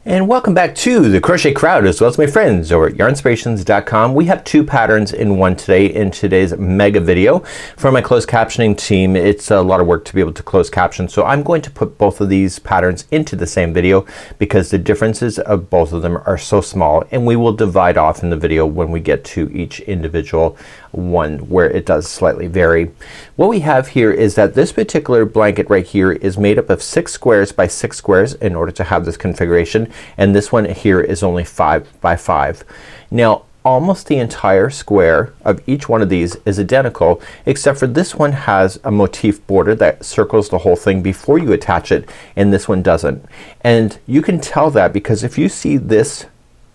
And welcome back to the Crochet Crowd, as well as my friends over at yarnspirations.com. We have two patterns in one today in today's mega video. For my closed captioning team, it's a lot of work to be able to close caption, so I'm going to put both of these patterns into the same video because the differences of both of them are so small, and we will divide off in the video when we get to each individual one where it does slightly vary. What we have here is that this particular blanket right here is made up of 6 squares by 6 squares in order to have this configuration, and this one here is only 5 by 5. Now almost the entire square of each one of these is identical, except for this one has a motif border that circles the whole thing before you attach it, and this one doesn't. And you can tell that because if you see this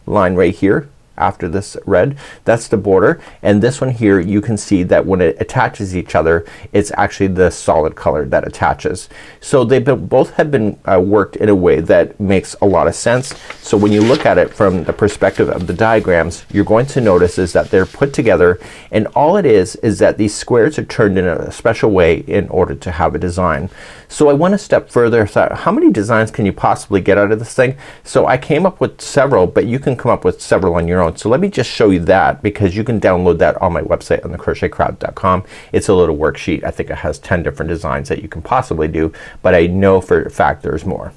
line right here after this red, that's the border, and this one here you can see that when it attaches each other it's actually the solid color that attaches. So they both have been worked in a way that makes a lot of sense. So when you look at it from the perspective of the diagrams, you're going to notice is that they're put together, and all it is that these squares are turned in a special way in order to have a design. So I went a step further. Thought, how many designs can you possibly get out of this thing? So I came up with several, but you can come up with several on your own. So let me just show you that, because you can download that on my website on the crochetcrowd.com. It's a little worksheet. I think it has 10 different designs that you can possibly do, but I know for a fact there's more.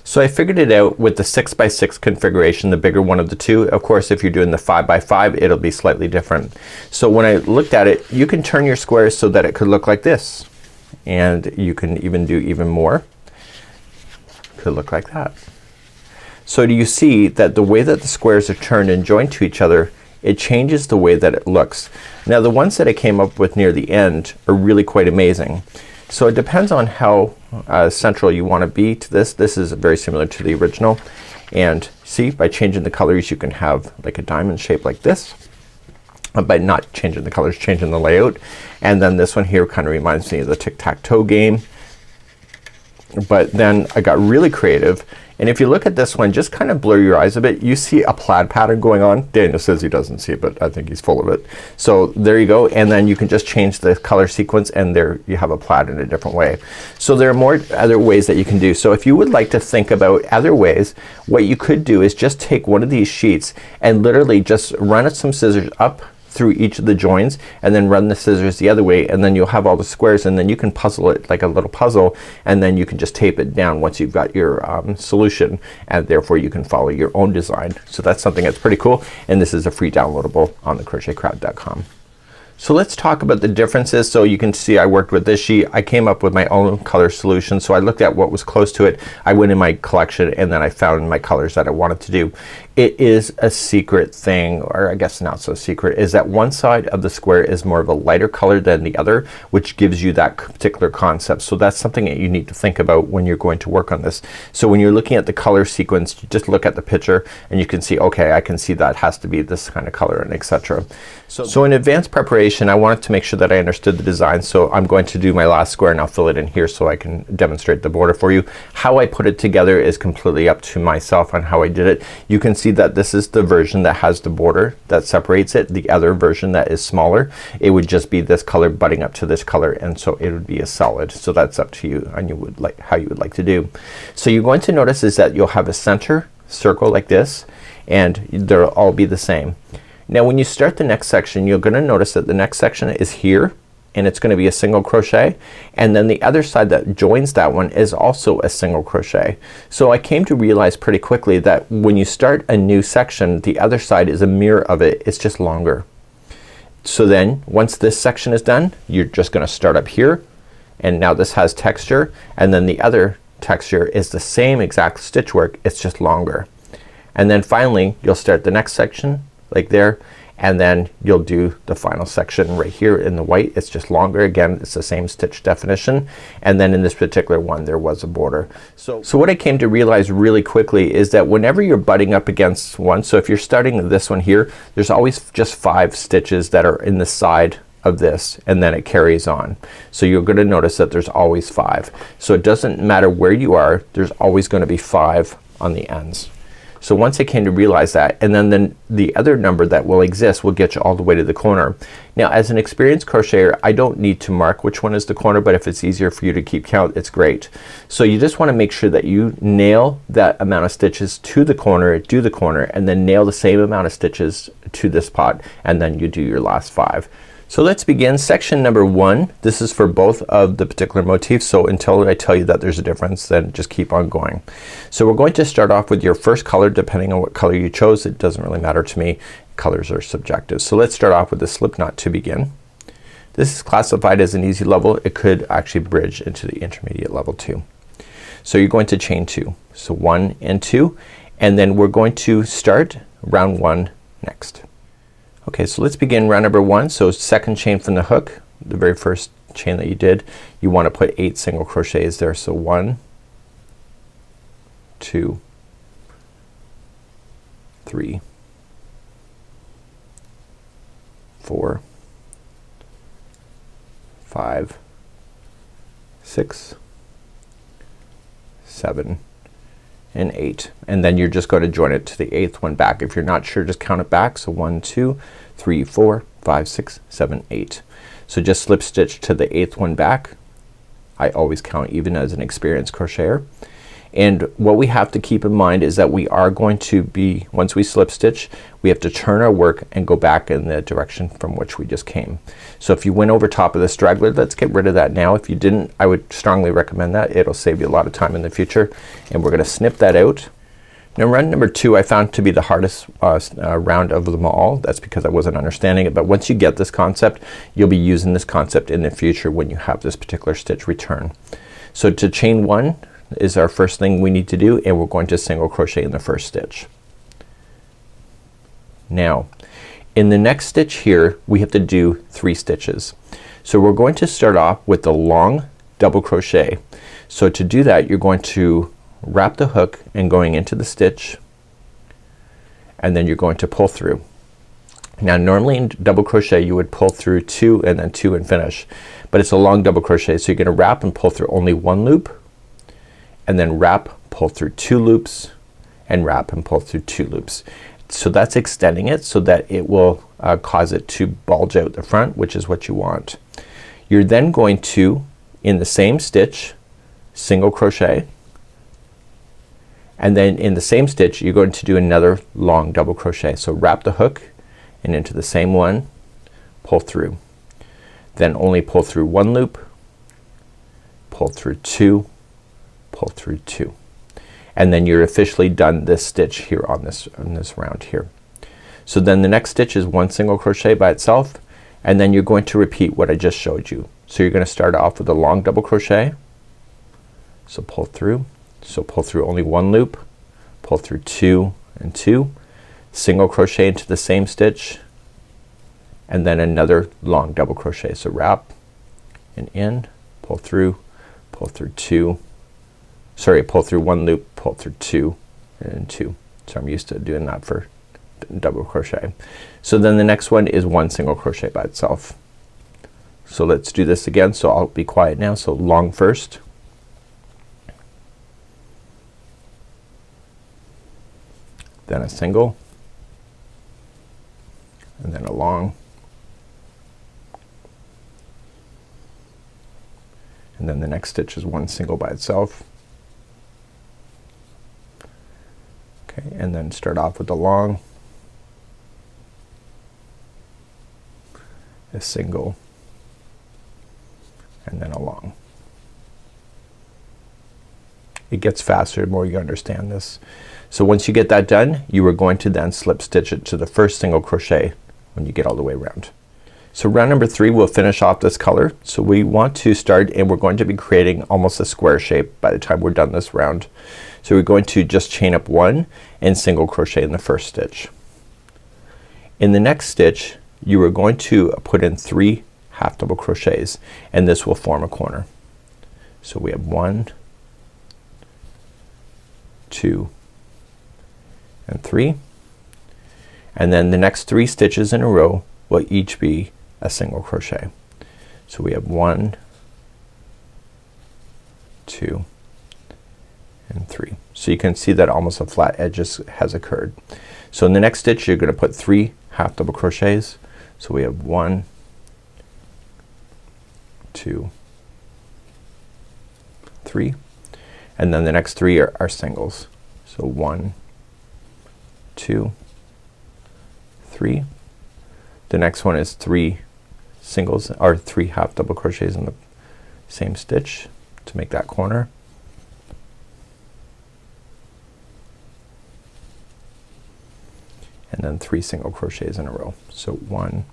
So I figured it out with the 6 by 6 configuration, the bigger one of the two. Of course if you're doing the 5 by 5 it'll be slightly different. So when I looked at it, you can turn your squares so that it could look like this, and you can even do even more. Could look like that. So do you see that the way that the squares are turned and joined to each other, it changes the way that it looks. Now the ones that I came up with near the end are really quite amazing. So it depends on how central you want to be to this. This is very similar to the original, and see, by changing the colors you can have like a diamond shape like this. By not changing the colors, changing the layout. And then this one here kind of reminds me of the tic-tac-toe game. But then I got really creative, and if you look at this one, just kind of blur your eyes a bit, you see a plaid pattern going on. Daniel says he doesn't see it, but I think he's full of it. So there you go, and then you can just change the color sequence, and there you have a plaid in a different way. So there are more other ways that you can do. So if you would like to think about other ways, what you could do is just take one of these sheets and literally just run some scissors up through each of the joins, and then run the scissors the other way, and then you'll have all the squares, and then you can puzzle it like a little puzzle, and then you can just tape it down once you've got your solution, and therefore you can follow your own design. So that's something that's pretty cool, and this is a free downloadable on the crochetcrowd.com. So let's talk about the differences. So you can see I worked with this sheet. I came up with my own color solution. So I looked at what was close to it. I went in my collection, and then I found my colors that I wanted to do. It is a secret thing, or I guess not so secret, is that one side of the square is more of a lighter color than the other, which gives you that particular concept. So that's something that you need to think about when you're going to work on this. So when you're looking at the color sequence, you just look at the picture and you can see, okay, I can see that has to be this kind of color, and etc. So in advanced preparation I wanted to make sure that I understood the design, so I'm going to do my last square and I'll fill it in here so I can demonstrate the border for you. How I put it together is completely up to myself on how I did it. You can see that this is the version that has the border that separates it. The other version that is smaller, it would just be this color butting up to this color, and so it would be a solid. So that's up to you, and you would like how you would like to do. So you're going to notice is that you'll have a center circle like this, and they'll all be the same. Now when you start the next section, you're gonna notice that the next section is here, and it's gonna be a single crochet, and then the other side that joins that one is also a single crochet. So I came to realize pretty quickly that when you start a new section, the other side is a mirror of it. It's just longer. So then once this section is done, you're just gonna start up here, and now this has texture, and then the other texture is the same exact stitch work, it's just longer. And then finally you'll start the next section like there, and then you'll do the final section right here in the white. It's just longer. Again, it's the same stitch definition, and then in this particular one there was a border. So what I came to realize really quickly is that whenever you're butting up against one, so if you're starting this one here, there's always just 5 stitches that are in the side of this, and then it carries on. So you're gonna notice that there's always 5. So it doesn't matter where you are, there's always gonna be 5 on the ends. So once I came to realize that, and then the other number that will exist will get you all the way to the corner. Now as an experienced crocheter, I don't need to mark which one is the corner, but if it's easier for you to keep count, it's great. So you just want to make sure that you nail that amount of stitches to the corner, do the corner, and then nail the same amount of stitches to this pot, and then you do your last 5. So let's begin section number 1. This is for both of the particular motifs, so until I tell you that there's a difference, then just keep on going. So we're going to start off with your first color. Depending on what color you chose, it doesn't really matter to me. Colors are subjective. So let's start off with the slip knot to begin. This is classified as an easy level. It could actually bridge into the intermediate level too. So you're going to chain 2. So 1 and 2, and then we're going to start round 1 next. Okay, so let's begin round number 1. So second chain from the hook, the very first chain that you did, you want to put 8 single crochets there. So 1, 2, 3, 4, 5, 6, 7, and 8, and then you're just going to join it to the 8th one back. If you're not sure, just count it back. So 1, 2, 3, 4, 5, 6, 7, 8. So just slip stitch to the 8th one back. I always count even as an experienced crocheter. And what we have to keep in mind is that we are going to be, once we slip stitch, we have to turn our work and go back in the direction from which we just came. So if you went over top of the straggler, let's get rid of that now. If you didn't, I would strongly recommend that. It'll save you a lot of time in the future. And we're gonna snip that out. Now round number 2 I found to be the hardest round of them all. That's because I wasn't understanding it, but once you get this concept, you'll be using this concept in the future when you have this particular stitch return. So to chain 1 is our first thing we need to do, and we're going to single crochet in the first stitch. Now in the next stitch here we have to do 3 stitches. So we're going to start off with the long double crochet. So to do that, you're going to wrap the hook and going into the stitch, and then you're going to pull through. Now normally in double crochet you would pull through 2 and then 2 and finish, but it's a long double crochet, so you're gonna wrap and pull through only 1 loop, and then wrap, pull through 2 loops, and wrap and pull through 2 loops. So that's extending it so that it will cause it to bulge out the front, which is what you want. You're then going to, in the same stitch, single crochet, and then in the same stitch you're going to do another long double crochet. So wrap the hook and into the same one, pull through, then only pull through 1 loop, pull through 2, pull through 2, and then you're officially done this stitch here on this round here. So then the next stitch is 1 single crochet by itself, and then you're going to repeat what I just showed you. So you're gonna start off with a long double crochet, so pull through, so pull through only 1 loop, pull through 2 and 2, single crochet into the same stitch, and then another long double crochet. So wrap and in, pull through 2, sorry, pull through 1 loop, pull through 2 and 2. So I'm used to doing that for double crochet. So then the next one is 1 single crochet by itself. So let's do this again. So I'll be quiet now. So long first, then a single, and then a long, and then the next stitch is 1 single by itself. Okay, and then start off with a long, a single, and then a long. It gets faster the more you understand this. So once you get that done, you are going to then slip stitch it to the first single crochet when you get all the way around. So round number 3 we'll finish off this color. So we want to start, and we're going to be creating almost a square shape by the time we're done this round. So we're going to just chain up 1 and single crochet in the first stitch. In the next stitch you are going to put in 3 half double crochets, and this will form a corner. So we have 1, 2 and 3, and then the next 3 stitches in a row will each be a single crochet. So we have 1, 2 and 3. So you can see that almost a flat edge has occurred. So in the next stitch you're gonna put 3 half double crochets. So we have 1, 2, 3, and then the next 3 are singles. So 1, 2, 3. The next one is 3 singles or 3 half double crochets in the same stitch to make that corner. And then 3 single crochets in a row. So 1,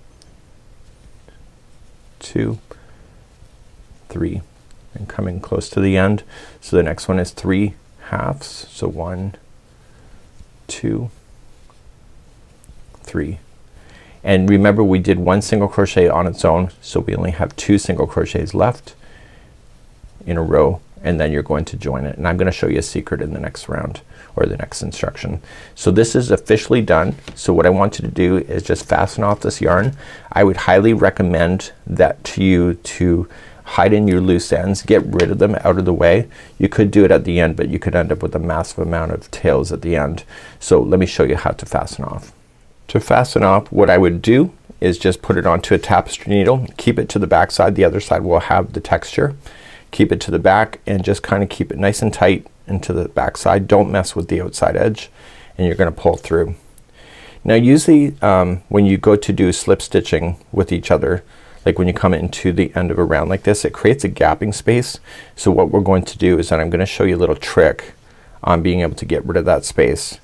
2, 3, and coming close to the end. So the next one is 3 halves. So 1, 2, 3. And remember we did 1 single crochet on its own, so we only have 2 single crochets left in a row, and then you're going to join it. And I'm gonna show you a secret in the next round or the next instruction. So this is officially done. So what I want you to do is just fasten off this yarn. I would highly recommend that to you to hide in your loose ends, get rid of them out of the way. You could do it at the end, but you could end up with a massive amount of tails at the end. So let me show you how to fasten off. To fasten off, what I would do is just put it onto a tapestry needle, keep it to the back side, the other side will have the texture. Keep it to the back and just kind of keep it nice and tight into the back side. Don't mess with the outside edge, and you're gonna pull through. Now usually when you go to do slip stitching with each other, like when you come into the end of a round like this, it creates a gapping space. So what we're going to do is that I'm gonna show you a little trick on being able to get rid of that space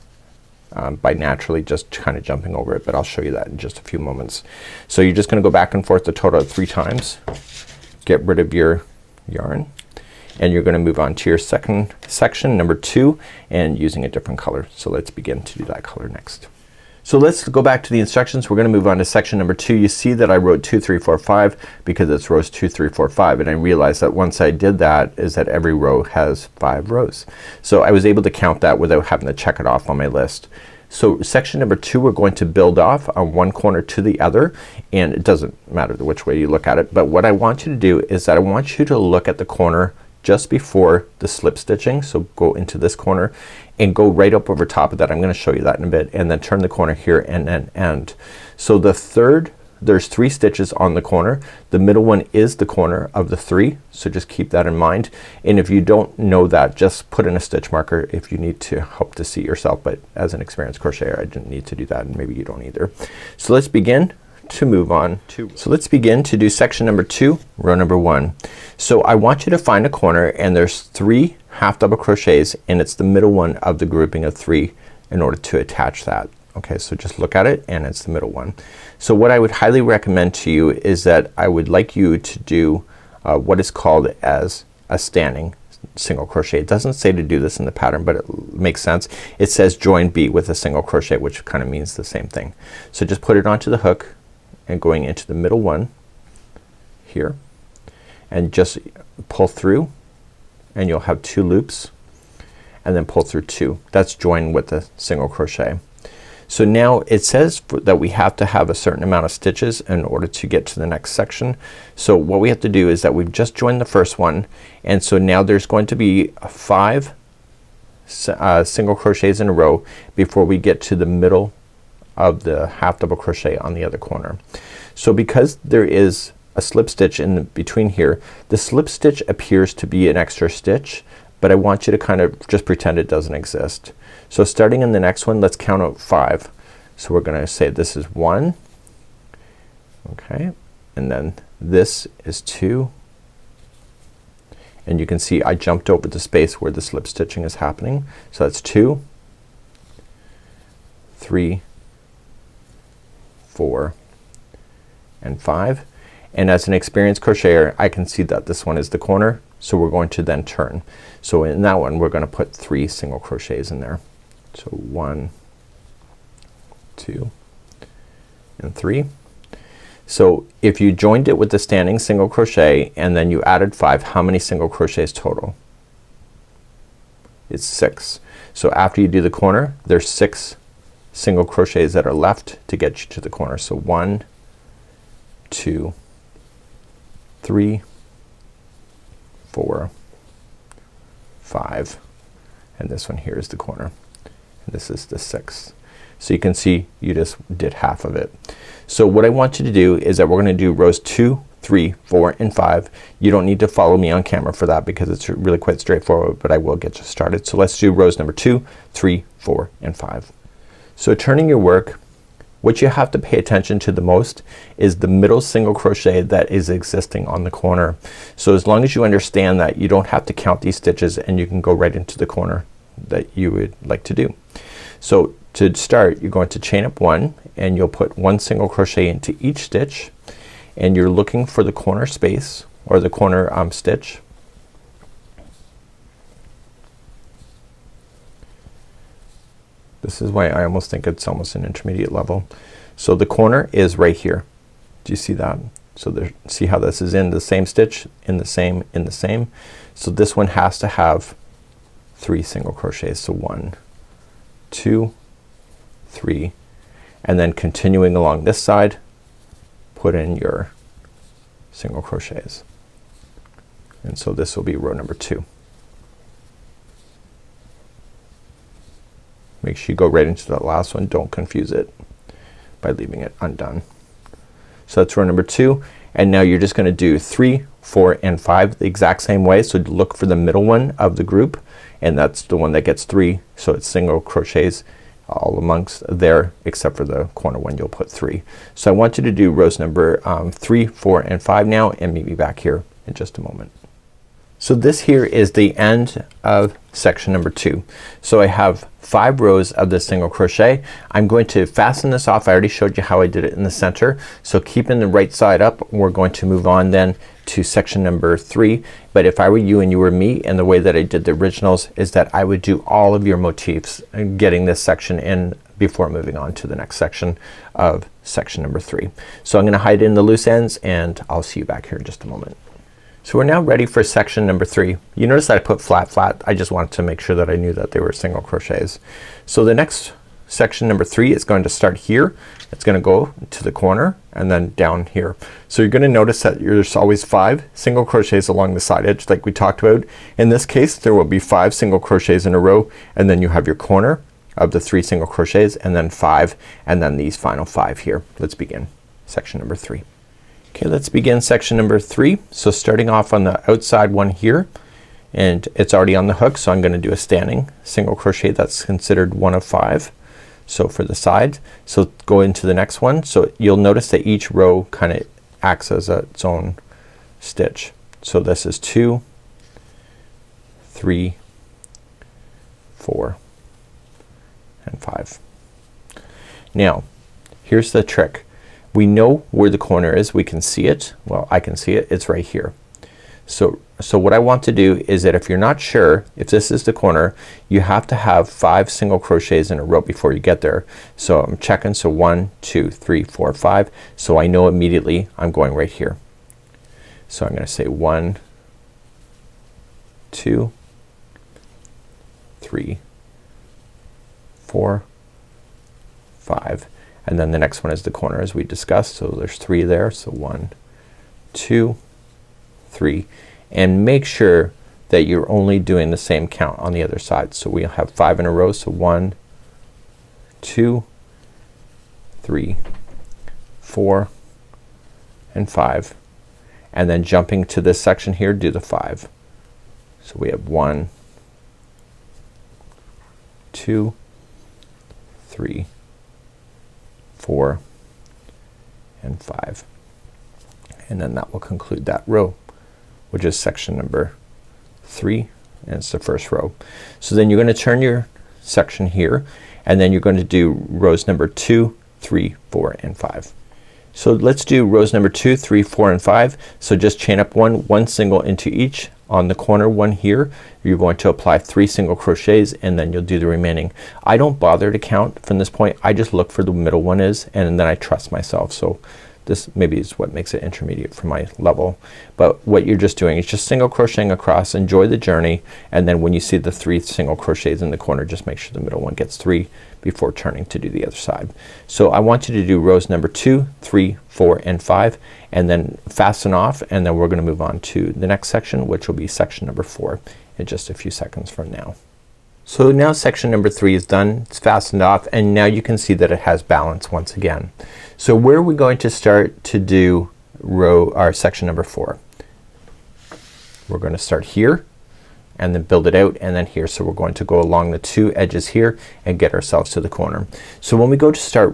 by naturally just kind of jumping over it, but I'll show you that in just a few moments. So you're just gonna go back and forth a total of 3 times. Get rid of your yarn, and you're gonna move on to your second section, number 2, and using a different color. So let's begin to do that color next. So let's go back to the instructions. We're gonna move on to section number 2. You see that I wrote 2, 3, 4, 5 because it's rows 2, 3, 4, 5, and I realized that once I did that is that every row has 5 rows. So I was able to count that without having to check it off on my list. So section number 2, we're going to build off on one corner to the other, and it doesn't matter which way you look at it, but what I want you to do is that I want you to look at the corner just before the slip stitching. So go into this corner and go right up over top of that. I'm gonna show you that in a bit, and then turn the corner here and then end. So the third, there's 3 stitches on the corner. The middle one is the corner of the 3, so just keep that in mind. And if you don't know that, just put in a stitch marker if you need to help to see yourself, but as an experienced crocheter I didn't need to do that, and maybe you don't either. So let's begin to move on to, so let's begin to do section number 2, row number 1. So I want you to find a corner, and there's 3 half double crochets, and it's the middle one of the grouping of 3 in order to attach that. Okay, so just look at it, and it's the middle one. So what I would highly recommend to you is that I would like you to do what is called as a standing single crochet. It doesn't say to do this in the pattern, but it makes sense. It says join B with a single crochet, which kind of means the same thing. So just put it onto the hook and going into the middle one here, and just pull through, and you'll have 2 loops, and then pull through 2. That's joined with a single crochet. So now it says that we have to have a certain amount of stitches in order to get to the next section. So what we have to do is that we've just joined the first one, and so now there's going to be 5 single crochets in a row before we get to the middle of the half double crochet on the other corner. So because there is a slip stitch in between here, the slip stitch appears to be an extra stitch, but I want you to kind of just pretend it doesn't exist. So starting in the next one, let's count out 5. So we're gonna say this is 1, okay, and then this is 2, and you can see I jumped over the space where the slip stitching is happening. So that's 2, 3, 4, and 5. And as an experienced crocheter, I can see that this one is the corner, so we're going to then turn. So in that one we're gonna put 3 single crochets in there. So 1, 2, and 3. So if you joined it with the standing single crochet and then you added 5, how many single crochets total? It's 6. So after you do the corner, there's 6 single crochets that are left to get you to the corner. So 1, 2, 3, 4, 5, and this one here is the corner, and this is the 6th. So you can see you just did half of it. So what I want you to do is that we're gonna do rows 2, 3, 4, and 5. You don't need to follow me on camera for that because it's really quite straightforward, but I will get you started. So let's do rows number 2, 3, 4, and 5. So turning your work, what you have to pay attention to the most is the middle single crochet that is existing on the corner. So as long as you understand that, you don't have to count these stitches and you can go right into the corner that you would like to do. So to start, you're going to chain up 1 and you'll put 1 single crochet into each stitch, and you're looking for the corner space or the corner stitch. This is why I almost think it's almost an intermediate level. So the corner is right here. Do you see that? So there, see how this is in the same stitch, in the same, in the same. So this one has to have 3 single crochets. So 1, 2, 3, and then continuing along this side, put in your single crochets. And so this will be row number 2. Make sure you go right into that last one. Don't confuse it by leaving it undone. So that's row number 2, and now you're just gonna do 3, 4, and 5 the exact same way. So look for the middle one of the group, and that's the one that gets 3. So it's single crochets all amongst there, except for the corner one, you'll put 3. So I want you to do rows number 3, 4, and 5 now, and meet me back here in just a moment. So this here is the end of section number 2. So I have 5 rows of this single crochet. I'm going to fasten this off. I already showed you how I did it in the center. So keeping the right side up, we're going to move on then to section number 3. But if I were you and you were me, and the way that I did the originals is that I would do all of your motifs and getting this section in before moving on to the next section of section number 3. So I'm gonna hide in the loose ends, and I'll see you back here in just a moment. So we're now ready for section number 3. You notice that I put flat flat. I just wanted to make sure that I knew that they were single crochets. So the next section number 3 is going to start here. It's gonna go to the corner and then down here. So you're gonna notice that there's always 5 single crochets along the side edge like we talked about. In this case there will be 5 single crochets in a row, and then you have your corner of the 3 single crochets, and then 5, and then these final 5 here. Let's begin section number 3. Okay, let's begin section number 3. So starting off on the outside one here, and it's already on the hook, so I'm gonna do a standing single crochet. That's considered 1 of 5. So for the side, so go into the next one. So you'll notice that each row kind of acts as its own stitch. So this is 2, 3, 4, and 5. Now here's the trick. We know where the corner is. We can see it. Well, I can see it. It's right here. So what I want to do is that if you're not sure if this is the corner, you have to have 5 single crochets in a row before you get there. So I'm checking. So 1, 2, 3, 4, 5. So I know immediately I'm going right here. So I'm gonna say 1, 2, 3, 4, 5. And then the next one is the corner as we discussed. So there's 3 there. So 1, 2, 3, and make sure that you're only doing the same count on the other side. So we have 5 in a row. So 1, 2, 3, 4, and 5, and then jumping to this section here, do the 5. So we have 1, 2, 3, 4, and 5, and then that will conclude that row, which is section number 3, and it's the first row. So then you're gonna turn your section here, and then you're going to do rows number 2, 3, 4, and 5. So let's do rows number 2, 3, 4, and 5. So just chain up 1 single into each. On the corner one here, you're going to apply 3 single crochets, and then you'll do the remaining. I don't bother to count from this point. I just look for the middle one is, and then I trust myself. So this maybe is what makes it intermediate for my level. But what you're just doing is just single crocheting across. Enjoy the journey, and then when you see the 3 single crochets in the corner, just make sure the middle one gets 3 before turning to do the other side. So I want you to do rows number 2, 3, 4, and 5, and then fasten off, and then we're gonna move on to the next section, which will be section number 4 in just a few seconds from now. So now section number 3 is done. It's fastened off and now you can see that it has balance once again. So where are we going to start to do section number 4? We're going to start here and then build it out and then here. So we're going to go along the 2 edges here and get ourselves to the corner. So when we go to start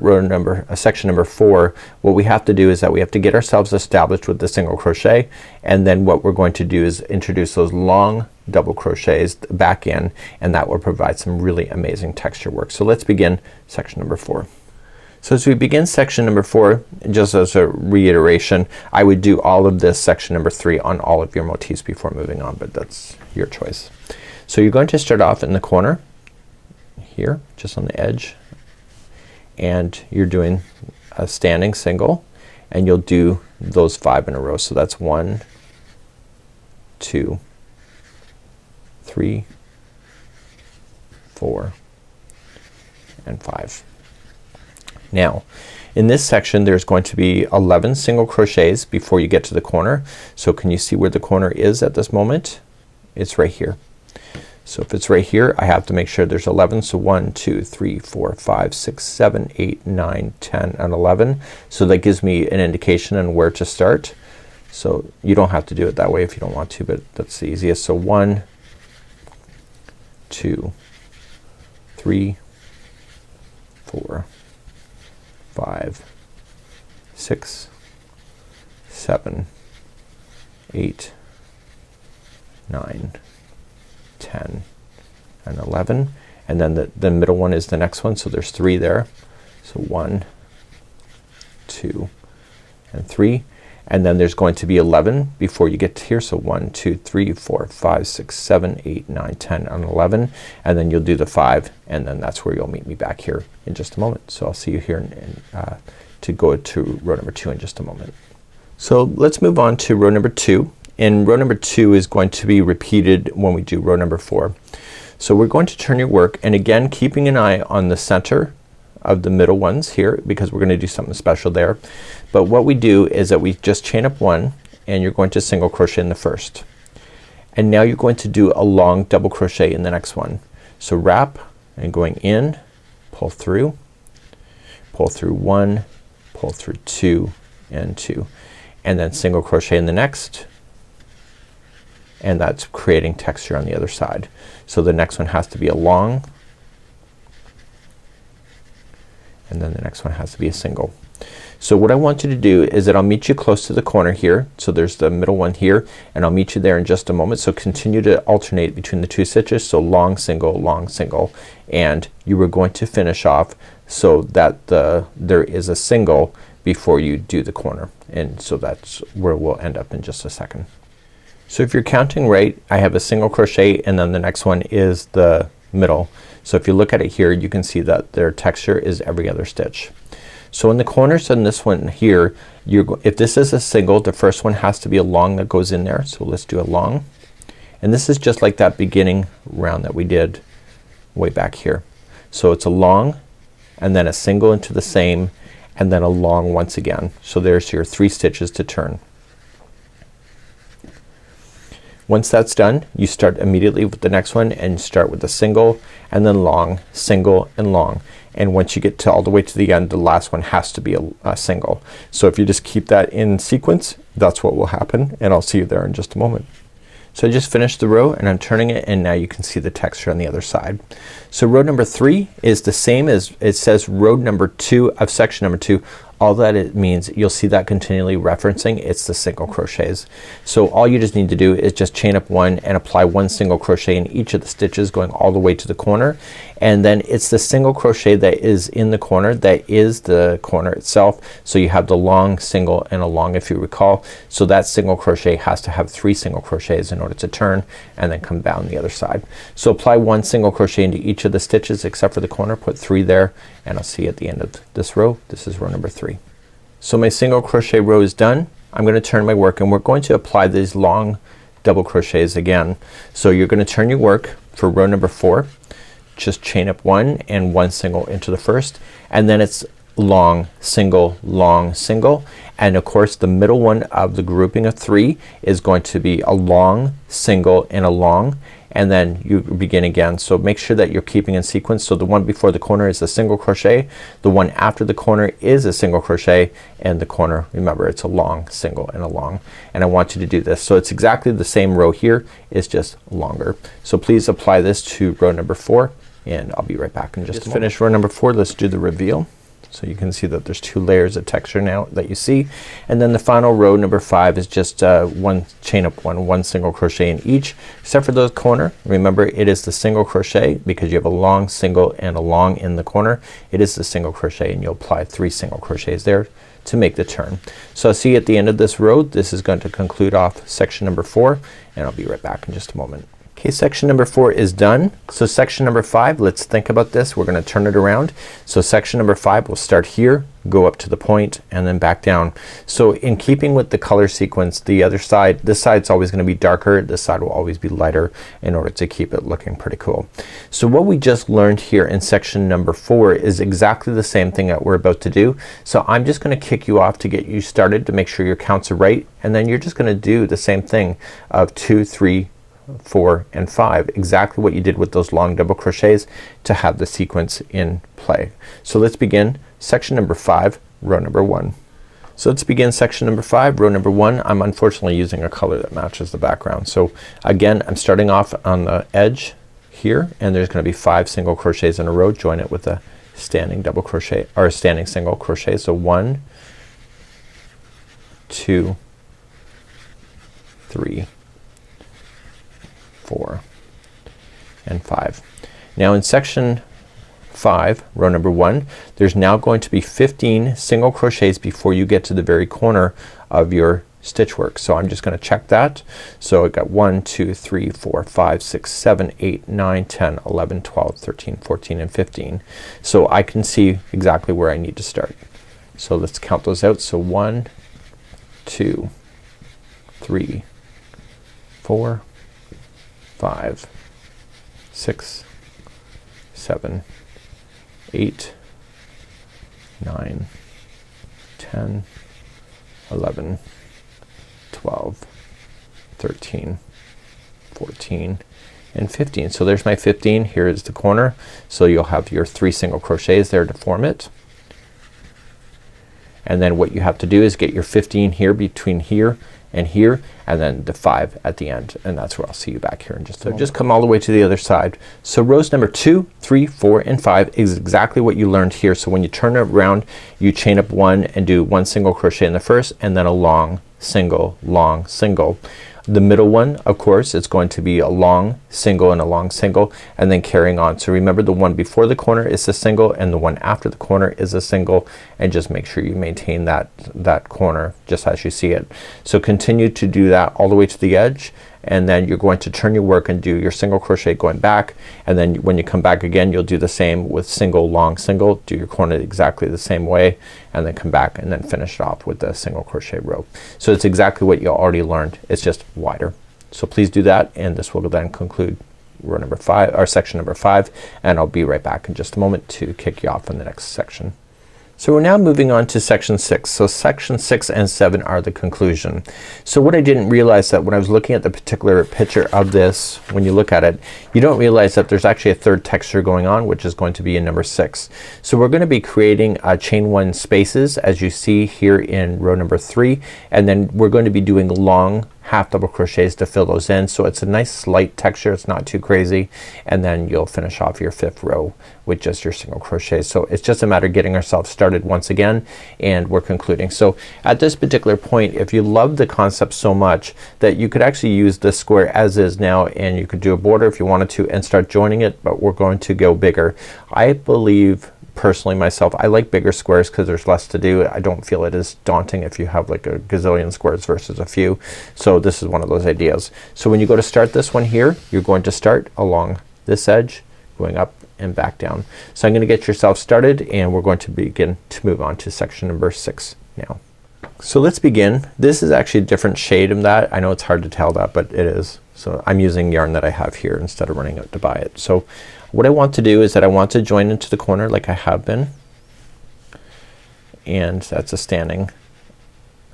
section number 4, what we have to do is that we have to get ourselves established with the single crochet, and then what we're going to do is introduce those long double crochets back in, and that will provide some really amazing texture work. So let's begin section number 4. So as we begin section number 4, just as a reiteration, I would do all of this section number 3 on all of your motifs before moving on, but that's your choice. So you're going to start off in the corner here, just on the edge, and you're doing a standing single, and you'll do those 5 in a row. So that's 1, 2, 3, 4, and 5. Now in this section there's going to be 11 single crochets before you get to the corner. So can you see where the corner is at this moment? It's right here. So if it's right here, I have to make sure there's 11. So 1, 2, 3, 4, 5, 6, 7, 8, 9, 10, and 11. So that gives me an indication on where to start. So you don't have to do it that way if you don't want to, but that's the easiest. So 1, 2, 3, 4, 5, 6, 7, 8, 9, 10, and 11, and then the middle one is the next one. So there's 3 there. So 1, 2, and 3, and then there's going to be 11 before you get to here. So 1, 2, 3, 4, 5, 6, 7, 8, 9, 10, and 11, and then you'll do the 5, and then that's where you'll meet me back here in just a moment. So I'll see you here to go to row number 2 in just a moment. So let's move on to row number 2, and row number 2 is going to be repeated when we do row number 4. So we're going to turn your work, and again keeping an eye on the center of the middle ones here, because we're gonna do something special there. But what we do is that we just chain up 1, and you're going to single crochet in the first, and now you're going to do a long double crochet in the next one. So wrap and going in, pull through 1, pull through 2 and 2, and then single crochet in the next, and that's creating texture on the other side. So the next one has to be a long, and then the next one has to be a single. So what I want you to do is that I'll meet you close to the corner here. So there's the middle one here, and I'll meet you there in just a moment. So continue to alternate between the 2 stitches. So long single, and you were going to finish off so that there is a single before you do the corner, and so that's where we'll end up in just a second. So if you're counting right, I have a single crochet and then the next one is the middle. So if you look at it here, you can see that their texture is every other stitch. So in the corners on this one here, if this is a single, the first one has to be a long that goes in there. So let's do a long, and this is just like that beginning round that we did way back here. So it's a long and then a single into the same, and then a long once again. So there's your 3 stitches to turn. Once that's done, you start immediately with the next one and start with a single and then long, single, and long. And once you get to all the way to the end, the last one has to be a single. So if you just keep that in sequence, that's what will happen, and I'll see you there in just a moment. So I just finished the row and I'm turning it, and now you can see the texture on the other side. So row number 3 is the same as it says row number 2 of section number 2. All that it means, you'll see that continually referencing, it's the single crochets. So all you just need to do is just chain up 1 and apply 1 single crochet in each of the stitches going all the way to the corner, and then it's the single crochet that is in the corner that is the corner itself. So you have the long, single, and a long, if you recall. So that single crochet has to have 3 single crochets in order to turn and then come down the other side. So apply 1 single crochet into each of the stitches except for the corner, put 3 there, and I'll see you at the end of this row. This is row number 3. So my single crochet row is done. I'm gonna turn my work, and we're going to apply these long double crochets again. So you're gonna turn your work for row number 4. Just chain up 1 and 1 single into the first, and then it's long, single, and of course the middle one of the grouping of 3 is going to be a long, single, and a long, and then you begin again. So make sure that you're keeping in sequence. So the one before the corner is a single crochet, the one after the corner is a single crochet, and the corner, remember, it's a long single and a long, and I want you to do this. So it's exactly the same row here, it's just longer. So please apply this to row number 4, and I'll be right back in just a moment. Finish row number 4. Let's do the reveal. So you can see that there's 2 layers of texture now that you see, and then the final row number 5 is just one chain up one single crochet in each, except for the corner. Remember, it is the single crochet because you have a long single and a long in the corner. It is the single crochet, and you'll apply 3 single crochets there to make the turn. So see you at the end of this row. This is going to conclude off section number 4, and I'll be right back in just a moment. Okay, section number 4 is done. So section number 5, let's think about this. We're gonna turn it around. So section number 5 will start here, go up to the point, and then back down. So in keeping with the color sequence, the other side, this side's always gonna be darker, this side will always be lighter in order to keep it looking pretty cool. So what we just learned here in section number 4 is exactly the same thing that we're about to do. So I'm just gonna kick you off to get you started to make sure your counts are right, and then you're just gonna do the same thing of 2, 3, 4, and 5, exactly what you did with those long double crochets to have the sequence in play. So let's begin section number 5, row number 1. So let's begin section number 5, row number 1. I'm unfortunately using a color that matches the background. So again, I'm starting off on the edge here, and there's gonna be 5 single crochets in a row. Join it with a standing double crochet or a standing single crochet. So 1, 2, 3, 4, and 5. Now in section 5, row number 1, there's now going to be 15 single crochets before you get to the very corner of your stitch work. So I'm just gonna check that. So I got 1, 2, 3, 4, 5, 6, 7, 8, 9, 10, 11, 12, 13, 14, and 15. So I can see exactly where I need to start. So let's count those out. So 1, 2, 3, 4, 5, 6, 7, 8, 9, 10, 11, 12, 13, 14, and 15. So there's my 15. Here is the corner. So you'll have your 3 single crochets there to form it. And then what you have to do is get your 15 here between here and here, and then the 5 at the end, and that's where I'll see you back here in just a moment. Just come all the way to the other side. So rows number 2, 3, 4, and 5 is exactly what you learned here. So when you turn it around, you chain up 1 and do 1 single crochet in the first, and then a long single, long single. The middle one, of course, it's going to be a long single and a long single, and then carrying on. So remember, the one before the corner is a single, and the one after the corner is a single, and just make sure you maintain that corner just as you see it. So continue to do that all the way to the edge, and then you're going to turn your work and do your single crochet going back, and then when you come back again, you'll do the same with single, long single, do your corner exactly the same way, and then come back and then finish it off with the single crochet row. So it's exactly what you already learned, it's just wider. So please do that, and this will then conclude row number 5 or section number 5, and I'll be right back in just a moment to kick you off in the next section. So we're now moving on to section 6. So section 6 and 7 are the conclusion. So what I didn't realize that when I was looking at the particular picture of this, when you look at it, you don't realize that there's actually a third texture going on, which is going to be in number 6. So we're gonna be creating chain 1 spaces as you see here in row number 3, and then we're going to be doing long half double crochets to fill those in. So it's a nice slight texture, it's not too crazy, and then you'll finish off your 5th row with just your single crochet. So it's just a matter of getting ourselves started once again, and we're concluding. So at this particular point, if you love the concept so much that you could actually use this square as is now, and you could do a border if you wanted to and start joining it, but we're going to go bigger. I believe personally myself, I like bigger squares because there's less to do. I don't feel it is daunting if you have like a gazillion squares versus a few. So this is one of those ideas. So when you go to start this one here, you're going to start along this edge, going up and back down. So I'm gonna get yourself started, and we're going to begin to move on to section number 6 now. So let's begin. This is actually a different shade of that. I know it's hard to tell that, but it is. So I'm using yarn that I have here instead of running out to buy it. So what I want to do is that I want to join into the corner like I have been, and that's a standing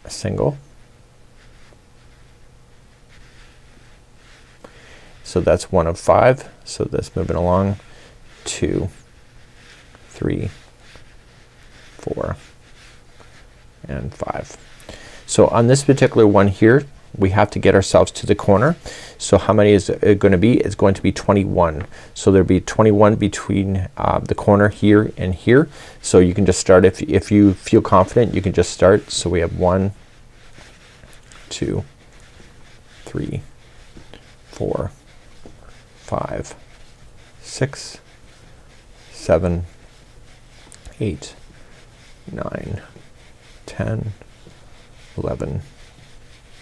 single. So that's 1 of 5. So that's moving along. 2, 3, 4, and 5. So on this particular one here, we have to get ourselves to the corner. So how many is it going to be? It's going to be 21. So there'll be 21 between the corner here and here. So you can just start if you feel confident, you can just start. So we have 1, 2, 3, 4, 5, 6, 7, 8, 9, 10, 11,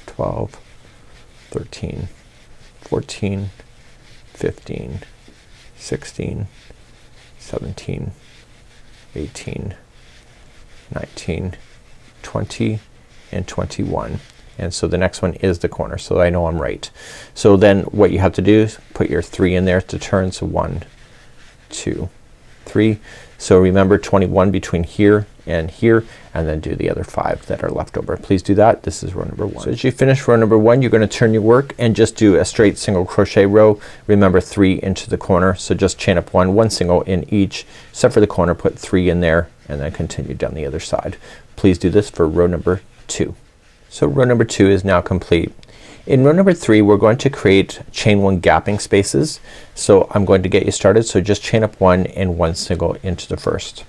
12, 13, 14, 15, 16, 17, 18, 19, 20, and 21. And so the next one is the corner, so I know I'm right. So then what you have to do is put your 3 in there to turn. So 1, 2, 3. So remember 21 between here and here, and then do the other 5 that are left over. Please do that. This is row number 1. So as you finish row number 1, you're gonna turn your work and just do a straight single crochet row. Remember 3 into the corner. So just chain up 1 single in each, except for the corner, put 3 in there, and then continue down the other side. Please do this for row number 2. So row number 2 is now complete. In row number 3, we're going to create chain 1 gapping spaces. So I'm going to get you started. So just chain up 1 and 1 single into the first.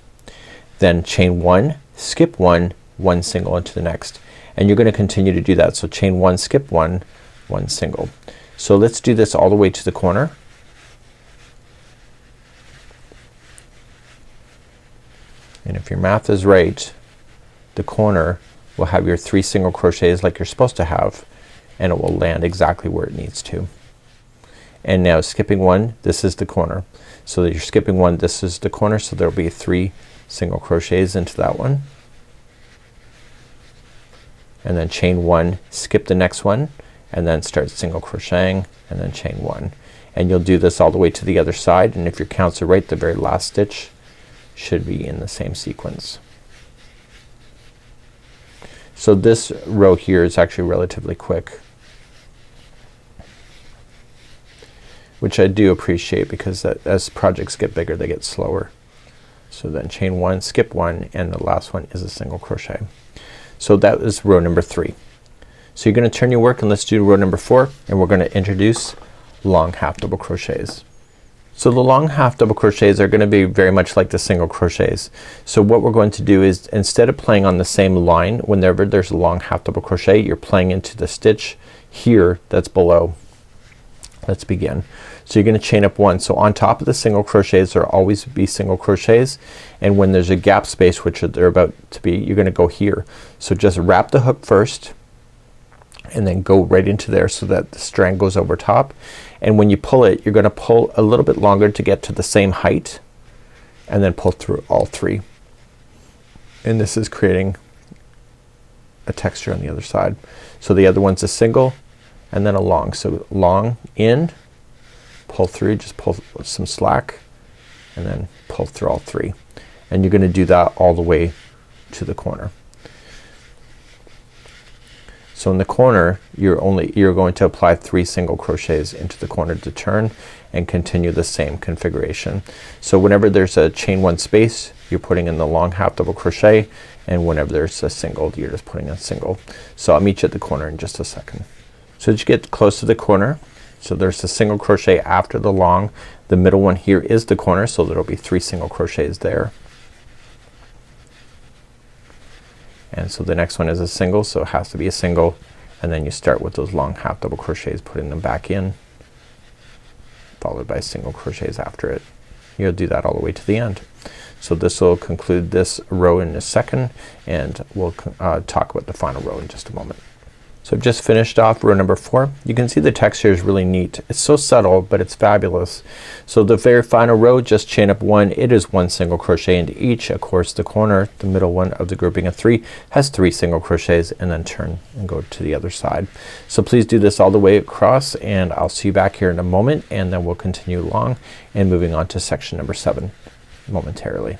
Then chain 1, skip 1, 1 single into the next. And you're gonna continue to do that. So chain 1, skip 1, 1 single. So let's do this all the way to the corner. And if your math is right, the corner will have your 3 single crochets like you're supposed to have, and it will land exactly where it needs to. And now skipping 1, this is the corner. So that you're skipping 1, this is the corner, so there'll be 3 single crochets into that one. And then chain 1, skip the next one, and then start single crocheting, and then chain 1. And you'll do this all the way to the other side, and if your counts are right, the very last stitch should be in the same sequence. So this row here is actually relatively quick, which I do appreciate, because as projects get bigger they get slower. So then chain 1, skip 1, and the last one is a single crochet. So that is row number 3. So you're gonna turn your work and let's do row number 4, and we're gonna introduce long half double crochets. So the long half double crochets are gonna be very much like the single crochets. So what we're going to do is, instead of playing on the same line, whenever there's a long half double crochet, you're playing into the stitch here that's below. Let's begin. So you're gonna chain up 1. So on top of the single crochets there will always be single crochets, and when there's a gap space, which they're about to be, you're gonna go here. So just wrap the hook first and then go right into there so that the strand goes over top, and when you pull it, you're gonna pull a little bit longer to get to the same height, and then pull through all 3. And this is creating a texture on the other side. So the other one's a single and then a long. So long in, pull through, just pull some slack, and then pull through all 3. And you're gonna do that all the way to the corner. So in the corner you're going to apply 3 single crochets into the corner to turn, and continue the same configuration. So whenever there's a chain 1 space, you're putting in the long half double crochet, and whenever there's a single, you're just putting a single. So I'll meet you at the corner in just a second. So as you get close to the corner, so there's a single crochet after the long, the middle one here is the corner, so there'll be 3 single crochets there. And so the next one is a single, so it has to be a single, and then you start with those long half double crochets, putting them back in, followed by single crochets after it. You'll do that all the way to the end. So this will conclude this row in a second, and we'll talk about the final row in just a moment. So I've just finished off row number 4. You can see the texture is really neat. It's so subtle, but it's fabulous. So the very final row, just chain up 1. It is 1 single crochet into each. Of course the corner, the middle one of the grouping of 3, has 3 single crochets, and then turn and go to the other side. So please do this all the way across, and I'll see you back here in a moment, and then we'll continue along and moving on to section number 7 momentarily.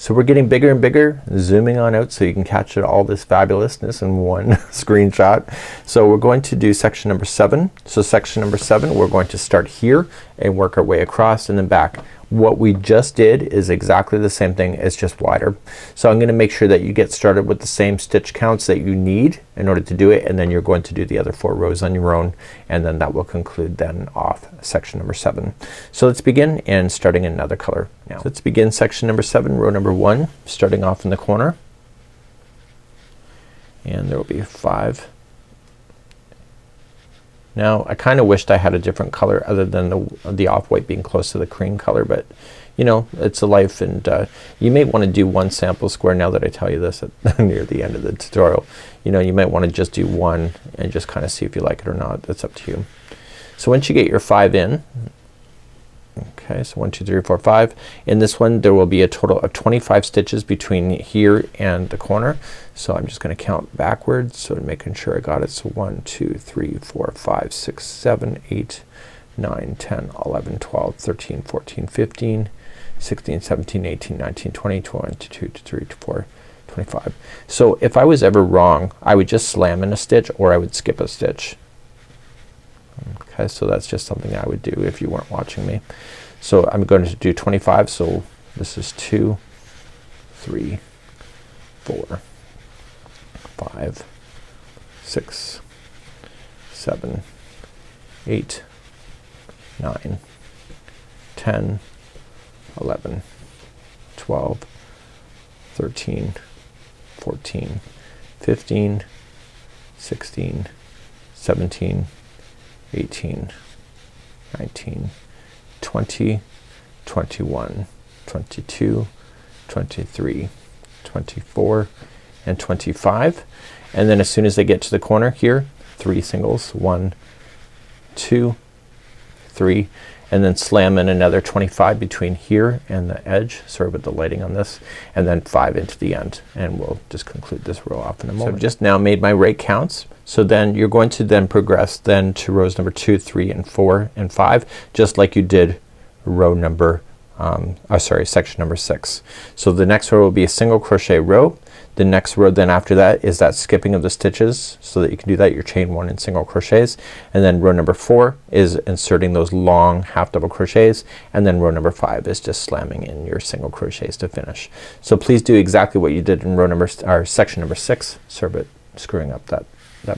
So we're getting bigger and bigger, zooming on out so you can catch it, all this fabulousness in one screenshot. So we're going to do section number 7. So section number 7, we're going to start here and work our way across and then back. What we just did is exactly the same thing, it's just wider. So I'm gonna make sure that you get started with the same stitch counts that you need in order to do it, and then you're going to do the other 4 rows on your own, and then that will conclude then off section number 7. So let's begin and starting in another color now. So let's begin section number 7, row number 1, starting off in the corner, and there will be 5. Now I kinda wished I had a different color other than the off-white being close to the cream color, but you know, it's a life, and you may wanna do one sample square now that I tell you this at near the end of the tutorial. You know, you might wanna just do one and just kinda see if you like it or not. That's up to you. So once you get your 5 in, okay, so 1 2 3 4 5, in this one there will be a total of 25 stitches between here and the corner. So I'm just gonna count backwards, so making sure I got it. So 1 2 3 4 5 6 7 8 9 10 11 12 13 14 15 16 17 18 19 20 21 22 23 24 25. So if I was ever wrong, I would just slam in a stitch or I would skip a stitch. Okay, so that's just something I would do if you weren't watching me. So I'm going to do 25, so this is 2 3 4 5 6 7 8 9 10 11 12 13 14 15 16 17 18 19 20 21 22 23 24 and 25, and then as soon as they get to the corner here, 3 singles, 1 2 3, and then slam in another 25 between here and the edge. Sorry about the lighting on this, and then 5 into the end, and we'll just conclude this row off in a moment. So I've just now made my rate counts. So then you're going to then progress then to rows number 2 3 and 4 and 5, just like you did row number section number 6. So the next row will be a single crochet row. The next row then after that is that skipping of the stitches, so that you can do that, your chain 1 and single crochets, and then row number 4 is inserting those long half double crochets, and then row number 5 is just slamming in your single crochets to finish. So please do exactly what you did in row number or section number 6. Sorry about screwing up that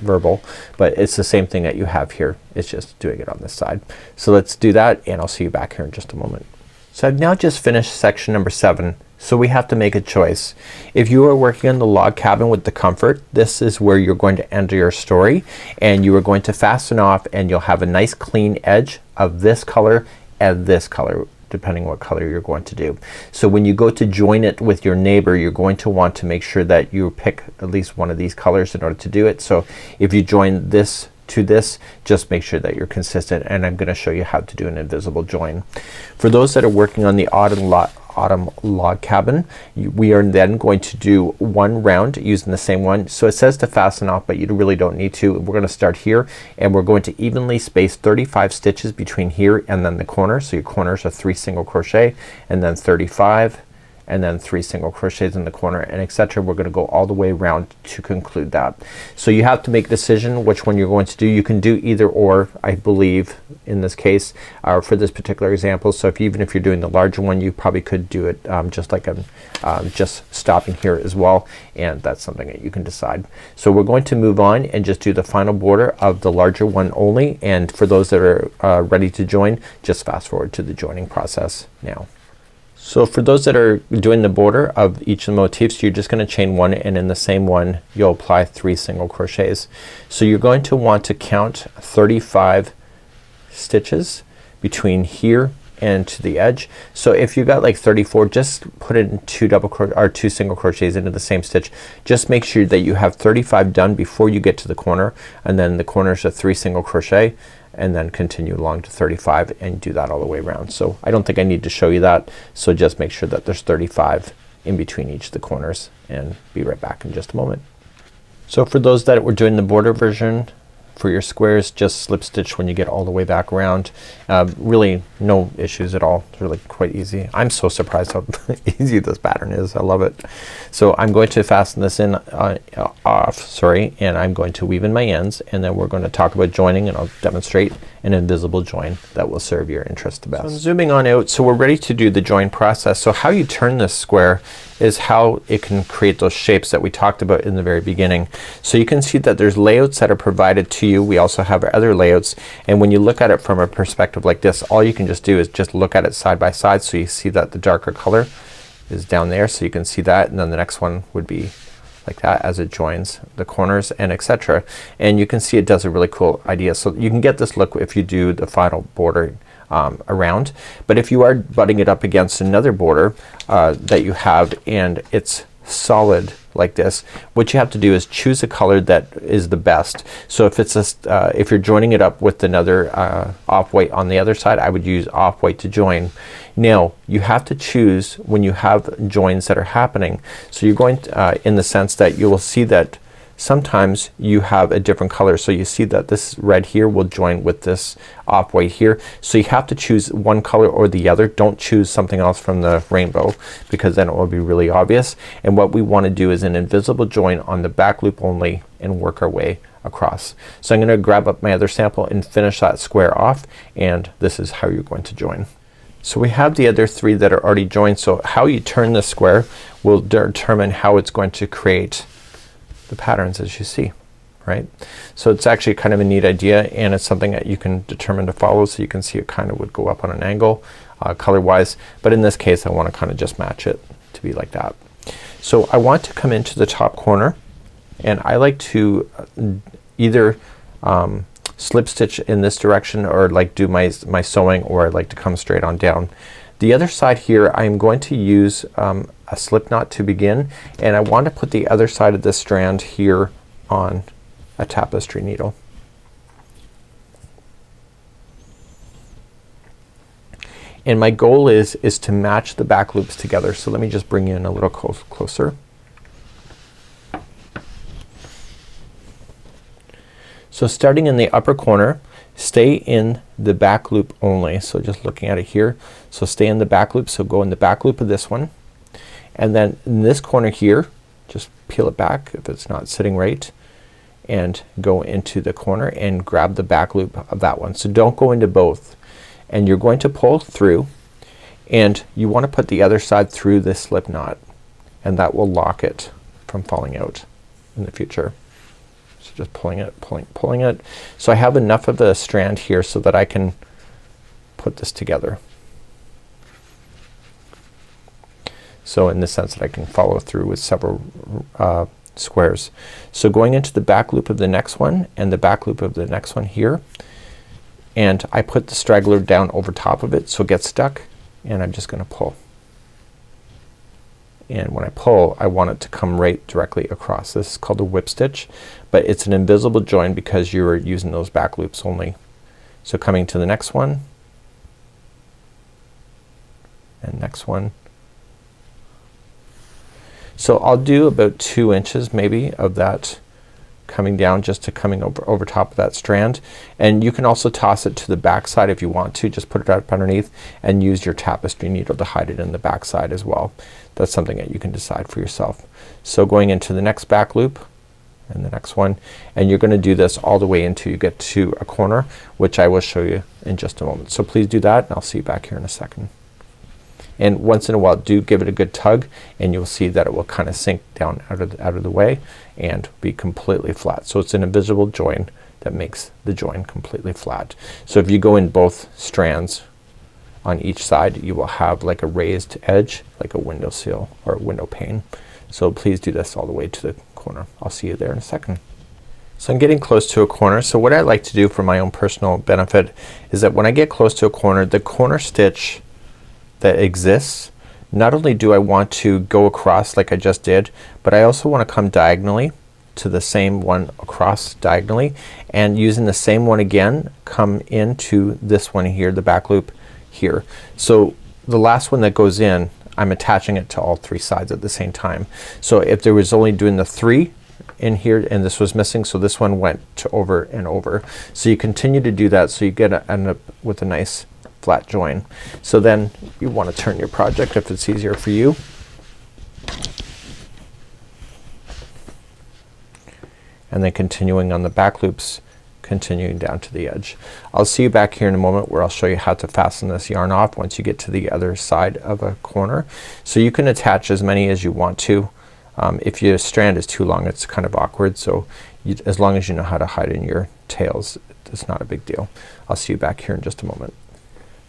verbal, but it's the same thing that you have here. It's just doing it on this side. So let's do that, and I'll see you back here in just a moment. So I've now just finished section number 7. So we have to make a choice. If you are working on the log cabin with the comfort, this is where you're going to enter your story, and you are going to fasten off, and you'll have a nice clean edge of this color and this color, depending what color you're going to do. So when you go to join it with your neighbor, you're going to want to make sure that you pick at least one of these colors in order to do it. So if you join this to this, just make sure that you're consistent, and I'm gonna show you how to do an invisible join. For those that are working on the autumn log cabin, we are then going to do one round using the same one. So it says to fasten off, but you really don't need to. We're gonna start here, and we're going to evenly space 35 stitches between here and then the corner. So your corners are 3 single crochet, and then 35, and then 3 single crochets in the corner, and etc. We're gonna go all the way around to conclude that. So you have to make a decision which one you're going to do. You can do either or, I believe, in this case, for this particular example. So even if you're doing the larger one, you probably could do it just like I'm just stopping here as well, and that's something that you can decide. So we're going to move on and just do the final border of the larger one only, and for those that are ready to join, just fast forward to the joining process now. So for those that are doing the border of each of the motifs, you're just gonna chain 1, and in the same one you'll apply 3 single crochets. So you're going to want to count 35 stitches between here and to the edge. So if you got like 34, just put in 2 single crochets into the same stitch. Just make sure that you have 35 done before you get to the corner, and then the corners are 3 single crochet, and then continue along to 35 and do that all the way around. So I don't think I need to show you that, so just make sure that there's 35 in between each of the corners, and be right back in just a moment. So for those that were doing the border version, for your squares, just slip stitch when you get all the way back around. Really no issues at all. It's really quite easy. I'm so surprised how easy this pattern is. I love it. So I'm going to fasten this in and I'm going to weave in my ends, and then we're going to talk about joining, and I'll demonstrate an invisible join that will serve your interest the best. So I'm zooming on out, so we're ready to do the join process. So how you turn this square is how it can create those shapes that we talked about in the very beginning. So you can see that there's layouts that are provided to you. We also have our other layouts, and when you look at it from a perspective like this, all you can just do is just look at it side by side. So you see that the darker color is down there, so you can see that, and then the next one would be like that as it joins the corners, and etc. And you can see it does a really cool idea. So you can get this look if you do the final border around, but if you are butting it up against another border that you have and it's solid like this, what you have to do is choose a color that is the best. So if it's if you're joining it up with another off-white on the other side, I would use off-white to join. Now you have to choose when you have joins that are happening. So you're going to, in the sense that you will see that sometimes you have a different color. So you see that this red here will join with this off-white here. So you have to choose one color or the other. Don't choose something else from the rainbow, because then it will be really obvious. And what we want to do is an invisible join on the back loop only and work our way across. So I'm gonna grab up my other sample and finish that square off, and this is how you're going to join. So we have the other three that are already joined. So how you turn this square will determine how it's going to create the patterns as you see, right? So it's actually kind of a neat idea, and it's something that you can determine to follow. So you can see it kind of would go up on an angle color wise, but in this case I want to kind of just match it to be like that. So I want to come into the top corner, and I like to either slip stitch in this direction, or like do my sewing, or I like to come straight on down. The other side here I'm going to use a slip knot to begin, and I want to put the other side of this strand here on a tapestry needle. And my goal is to match the back loops together. So let me just bring you in a little closer. So starting in the upper corner, stay in the back loop only. So just looking at it here, so stay in the back loop. So go in the back loop of this one, and then in this corner here just peel it back if it's not sitting right, and go into the corner and grab the back loop of that one. So don't go into both, and you're going to pull through, and you want to put the other side through this slip knot, and that will lock it from falling out in the future. So just pulling it, pulling it. So I have enough of the strand here so that I can put this together. So in the sense that I can follow through with several squares. So going into the back loop of the next one and the back loop of the next one here, and I put the straggler down over top of it so it gets stuck, and I'm just gonna pull. And when I pull, I want it to come right directly across. This is called a whip stitch, but it's an invisible join because you're using those back loops only. So coming to the next one, and next one. So I'll do about 2 inches maybe of that coming down, just to coming over top of that strand. And you can also toss it to the back side if you want to. Just put it up underneath and use your tapestry needle to hide it in the back side as well. That's something that you can decide for yourself. So going into the next back loop and the next one, and you're gonna do this all the way until you get to a corner, which I will show you in just a moment. So please do that, and I'll see you back here in a second. And once in a while do give it a good tug, and you'll see that it will kind of sink down out of the way and be completely flat. So it's an invisible join that makes the join completely flat. So if you go in both strands on each side, you will have like a raised edge, like a window sill or a window pane. So please do this all the way to the corner. I'll see you there in a second. So I'm getting close to a corner. So what I like to do for my own personal benefit is that when I get close to a corner, the corner stitch that exists, not only do I want to go across like I just did, but I also want to come diagonally to the same one across diagonally, and using the same one again come into this one here, the back loop here. So the last one that goes in, I'm attaching it to all 3 sides at the same time. So if there was only doing the 3 in here and this was missing, so this one went to over and over. So you continue to do that so you end up with a nice flat join. So then you want to turn your project if it's easier for you. And then continuing on the back loops, continuing down to the edge. I'll see you back here in a moment where I'll show you how to fasten this yarn off once you get to the other side of a corner. So you can attach as many as you want to. If your strand is too long, it's kind of awkward, so as long as you know how to hide in your tails, it's not a big deal. I'll see you back here in just a moment.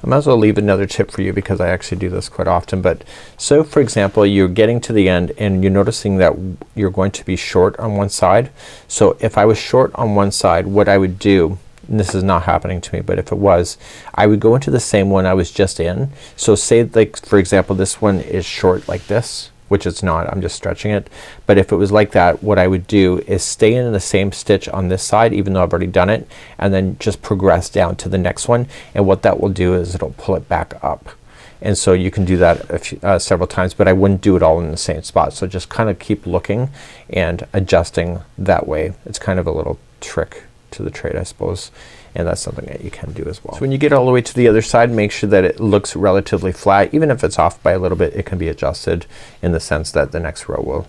I might as well leave another tip for you because I actually do this quite often. But so for example, you're getting to the end and you're noticing that you're going to be short on one side. So if I was short on one side, what I would do, and this is not happening to me, but if it was, I would go into the same one I was just in. So say like for example this one is short like this, which it's not, I'm just stretching it. But if it was like that, what I would do is stay in the same stitch on this side even though I've already done it, and then just progress down to the next one, and what that will do is it'll pull it back up. And so you can do that several times, but I wouldn't do it all in the same spot. So just kind of keep looking and adjusting that way. It's kind of a little trick to the trade, I suppose, and that's something that you can do as well. So when you get all the way to the other side, make sure that it looks relatively flat. Even if it's off by a little bit, it can be adjusted in the sense that the next row will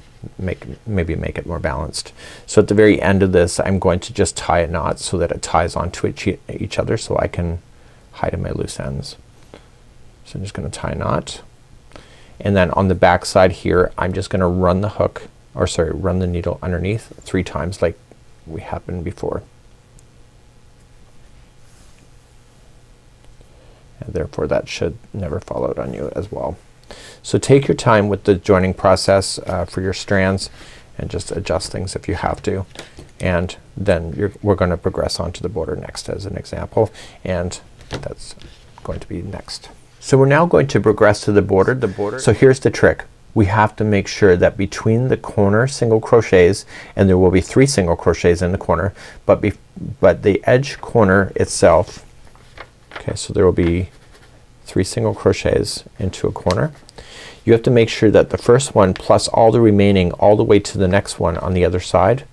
maybe make it more balanced. So at the very end of this, I'm going to just tie a knot so that it ties onto each other so I can hide in my loose ends. So I'm just gonna tie a knot, and then on the back side here I'm just gonna run the hook, or sorry, run the needle underneath 3 times like we happened before. And therefore that should never fall out on you as well. So take your time with the joining process for your strands and just adjust things if you have to, and then we're gonna progress on to the border next as an example, and that's going to be next. So we're now going to progress to the border. So here's the trick. We have to make sure that between the corner single crochets, and there will be 3 single crochets in the corner, but the edge corner itself, okay, so there will be 3 single crochets into a corner. You have to make sure that the first one plus all the remaining all the way to the next one on the other side,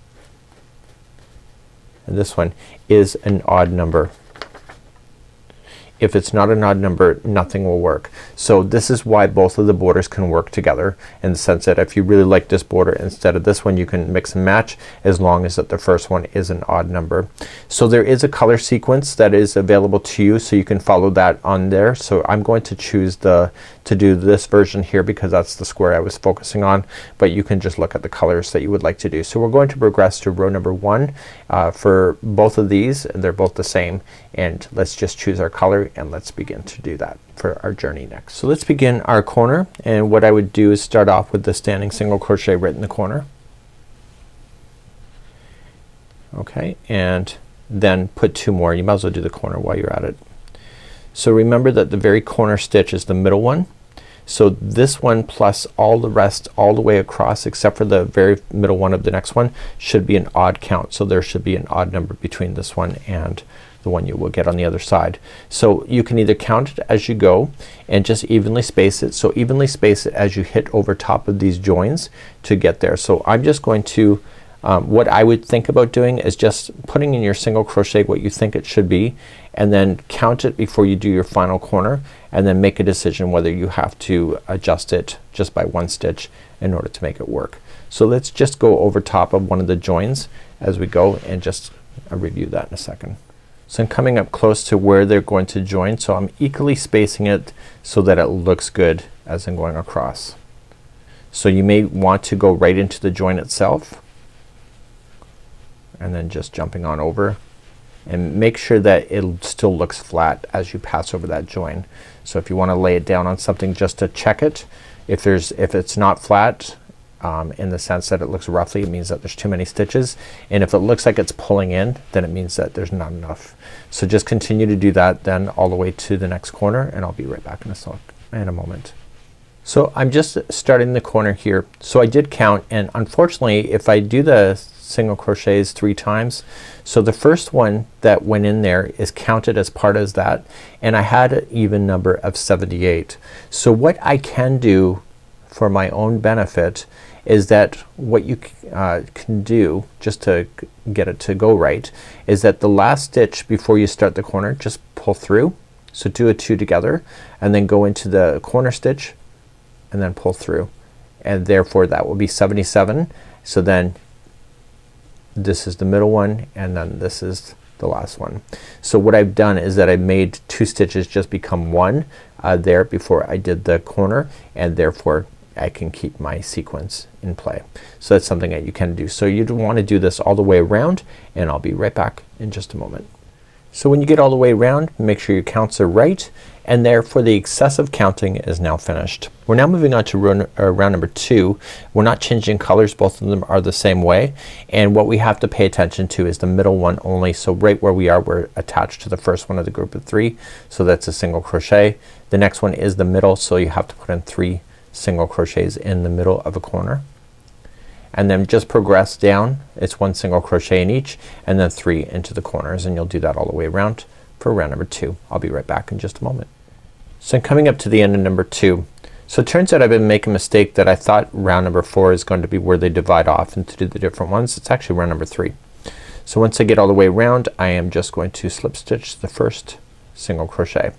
and this one is an odd number. If it's not an odd number, nothing will work. So this is why both of the borders can work together, in the sense that if you really like this border instead of this one, you can mix and match as long as that the first one is an odd number. So there is a color sequence that is available to you, so you can follow that on there. So I'm going to choose to do this version here because that's the square I was focusing on, but you can just look at the colors that you would like to do. So we're going to progress to row number 1 for both of these, and they're both the same, and let's just choose our color and let's begin to do that for our journey next. So let's begin our corner, and what I would do is start off with the standing single crochet right in the corner. Okay, and then put 2 more. You might as well do the corner while you're at it. So remember that the very corner stitch is the middle one. So this one plus all the rest all the way across except for the very middle one of the next one should be an odd count. So there should be an odd number between this one and the one you will get on the other side. So you can either count it as you go and just evenly space it. So evenly space it as you hit over top of these joins to get there. So I'm just going to what I would think about doing is just putting in your single crochet what you think it should be, and then count it before you do your final corner, and then make a decision whether you have to adjust it just by 1 stitch in order to make it work. So let's just go over top of one of the joins as we go and just review that in a second. So I'm coming up close to where they're going to join, so I'm equally spacing it so that it looks good as I'm going across. So you may want to go right into the join itself and then just jumping on over, and make sure that it still looks flat as you pass over that join. So if you want to lay it down on something just to check it, if it's not flat in the sense that it looks roughly, it means that there's too many stitches, and if it looks like it's pulling in, then it means that there's not enough. So just continue to do that then all the way to the next corner, and I'll be right back in a moment. So I'm just starting the corner here. So I did count, and unfortunately if I do the single crochets 3 times, so the first one that went in there is counted as part of that, and I had an even number of 78. So what I can do for my own benefit is that what you can do just to get it to go right is that the last stitch before you start the corner, just pull through. So do a 2 together and then go into the corner stitch and then pull through, and therefore that will be 77. So then this is the middle one and then this is the last one. So what I've done is that I made 2 stitches just become 1 there before I did the corner, and therefore I can keep my sequence in play. So that's something that you can do. So you'd want to do this all the way around, and I'll be right back in just a moment. So when you get all the way around, make sure your counts are right, and therefore the excessive counting is now finished. We're now moving on to round number 2. We're not changing colors, both of them are the same way, and what we have to pay attention to is the middle one only. So right where we are, we're attached to the first one of the group of 3, so that's a single crochet. The next one is the middle, so you have to put in 3 single crochets in the middle of a corner, and then just progress down. It's 1 single crochet in each, and then 3 into the corners, and you'll do that all the way around for round number 2. I'll be right back in just a moment. So I'm coming up to the end of number 2. So it turns out I've been making a mistake that I thought round number 4 is going to be where they divide off into do the different ones. It's actually round number 3. So once I get all the way around, I am just going to slip stitch the first single crochet,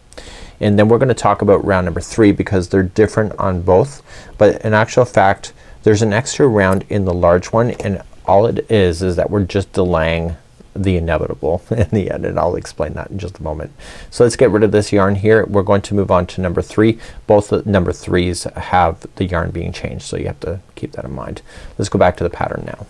and then we're going to talk about round number 3 because they're different on both, but in actual fact there's an extra round in the large one, and all it is that we're just delaying the inevitable in the end, and I'll explain that in just a moment. So let's get rid of this yarn here. We're going to move on to number 3. Both the number 3s have the yarn being changed, so you have to keep that in mind. Let's go back to the pattern now.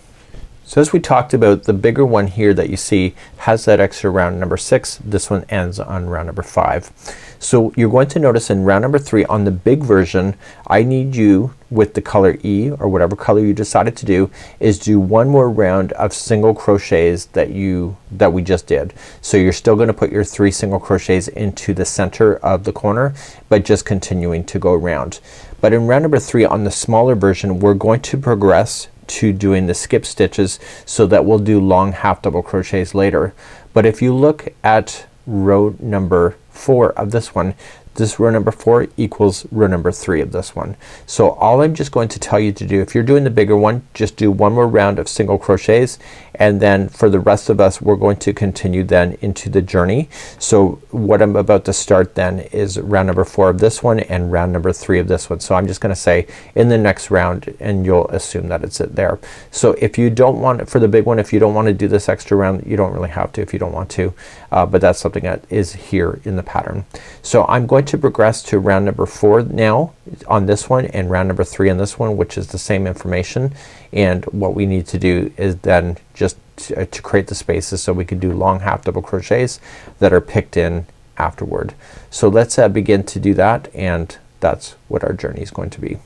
So as we talked about, the bigger one here that you see has that extra round number 6. This one ends on round number 5. So you're going to notice in round number 3 on the big version, I need you with the color E or whatever color you decided to do, is do 1 more round of single crochets that we just did. So you're still gonna put your 3 single crochets into the center of the corner, but just continuing to go around. But in round number 3 on the smaller version, we're going to progress to doing the skip stitches, so that we'll do long half double crochets later. But if you look at row number 4 of this one, this row number 4 equals row number 3 of this one. So all I'm just going to tell you to do, if you're doing the bigger one, just do 1 more round of single crochets, and then for the rest of us we're going to continue then into the journey. So what I'm about to start then is round number 4 of this one and round number 3 of this one. So I'm just gonna say in the next round, and you'll assume that it's there. So if you don't want, for the big one, if you don't want to do this extra round, you don't really have to if you don't want to, but that's something that is here in the pattern. So I'm going to progress to round number 4 now on this one, and round number 3 on this one, which is the same information, and what we need to do is then just to create the spaces so we can do long half double crochets that are picked in afterward. So let's begin to do that, and that's what our journey is going to be.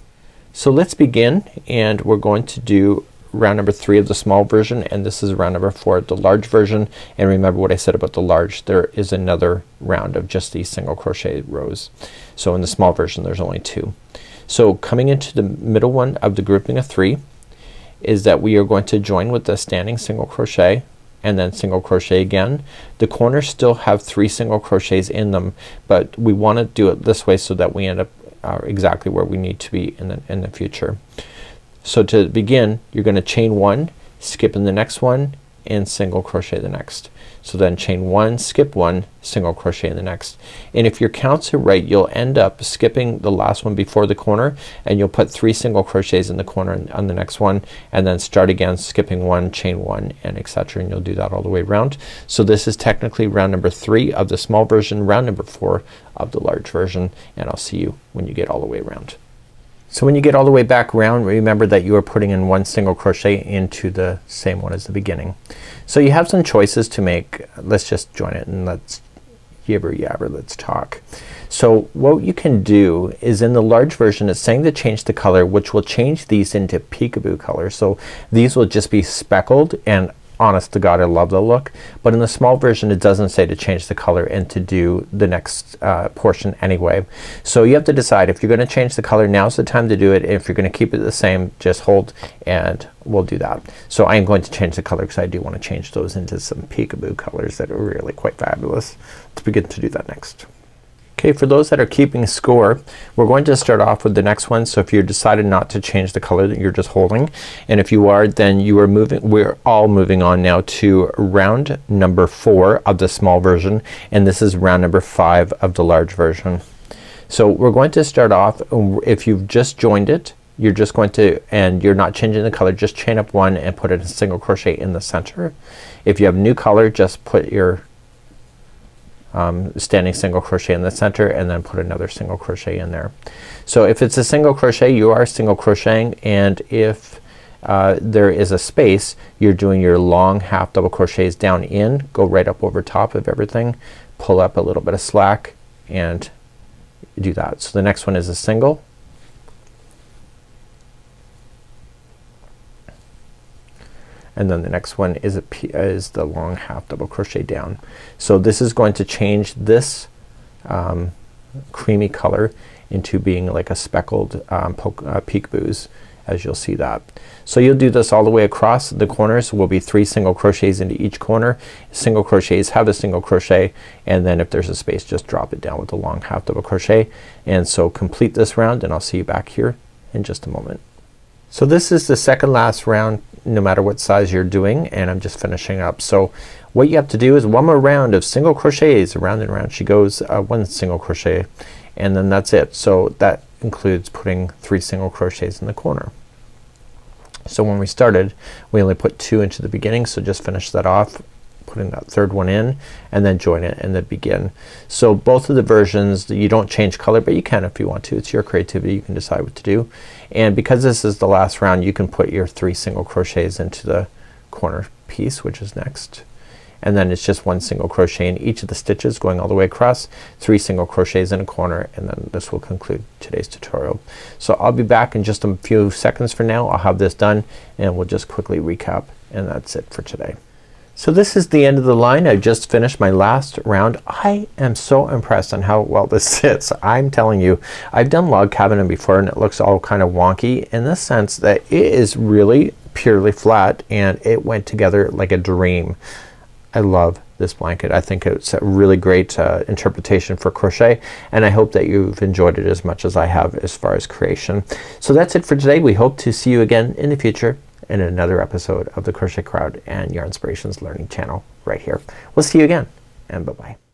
So let's begin, and we're going to do round number 3 of the small version, and this is round number 4 of the large version. And remember what I said about the large, there is another round of just these single crochet rows. So in the small version there's only 2. So coming into the middle one of the grouping of 3 is that we are going to join with the standing single crochet and then single crochet again. The corners still have 3 single crochets in them, but we want to do it this way so that we end up exactly where we need to be in the future. So to begin, you're gonna chain 1, skip in the next one, and single crochet the next. So then chain 1, skip 1, single crochet in the next. And if your counts are right, you'll end up skipping the last one before the corner, and you'll put 3 single crochets in the corner on the next one, and then start again skipping 1, chain 1, and etc. And you'll do that all the way around. So this is technically round number 3 of the small version, round number 4 of the large version, and I'll see you when you get all the way around. So when you get all the way back around, remember that you are putting in 1 single crochet into the same one as the beginning. So you have some choices to make. Let's just join it and let's yibber yabber, let's talk. So what you can do is in the large version it's saying to change the color, which will change these into peekaboo colors. So these will just be speckled, and honest to God I love the look, but in the small version it doesn't say to change the color and to do the next portion anyway. So you have to decide if you're gonna change the color, now's the time to do it. If you're gonna keep it the same, just hold and we'll do that. So I am going to change the color because I do want to change those into some peekaboo colors that are really quite fabulous. Let's begin to do that next. Okay, for those that are keeping score, we're going to start off with the next one. So if you decided not to change the color that you're just holding, and if you are, then you are moving, we're all moving on now to round number 4 of the small version, and this is round number 5 of the large version. So we're going to start off, if you've just joined it, you're just going to, and you're not changing the color, just chain up 1 and put it in single crochet in the center. If you have new color, just put your standing single crochet in the center and then put another single crochet in there. So if it's a single crochet, you are single crocheting, and if there is a space, you're doing your long half double crochets down in, go right up over top of everything, pull up a little bit of slack and do that. So the next one is a single, and then the next one is the long half double crochet down. So this is going to change this creamy color into being like a speckled peekaboo's, as you'll see that. So you'll do this all the way across. The corners will be 3 single crochets into each corner. Single crochets have a single crochet, and then if there's a space, just drop it down with a long half double crochet. And so complete this round, and I'll see you back here in just a moment. So this is the second last round, no matter what size you're doing, and I'm just finishing up. So what you have to do is one more round of single crochets. Around and around she goes, 1 single crochet, and then that's it. So that includes putting 3 single crochets in the corner. So when we started, we only put 2 into the beginning, so just finish that off, putting that third one in, and then join it and then begin. So both of the versions, you don't change color, but you can if you want to. It's your creativity, you can decide what to do. And because this is the last round, you can put your 3 single crochets into the corner piece, which is next, and then it's just 1 single crochet in each of the stitches going all the way across, 3 single crochets in a corner, and then this will conclude today's tutorial. So I'll be back in just a few seconds. For now, I'll have this done and we'll just quickly recap, and that's it for today. So this is the end of the line. I just finished my last round. I am so impressed on how well this sits. I'm telling you, I've done log cabining before and it looks all kind of wonky in the sense that it is really purely flat and it went together like a dream. I love this blanket. I think it's a really great interpretation for crochet, and I hope that you've enjoyed it as much as I have as far as creation. So that's it for today. We hope to see you again in the future in another episode of the Crochet Crowd and Yarnspirations Learning Channel right here. We'll see you again, and bye-bye.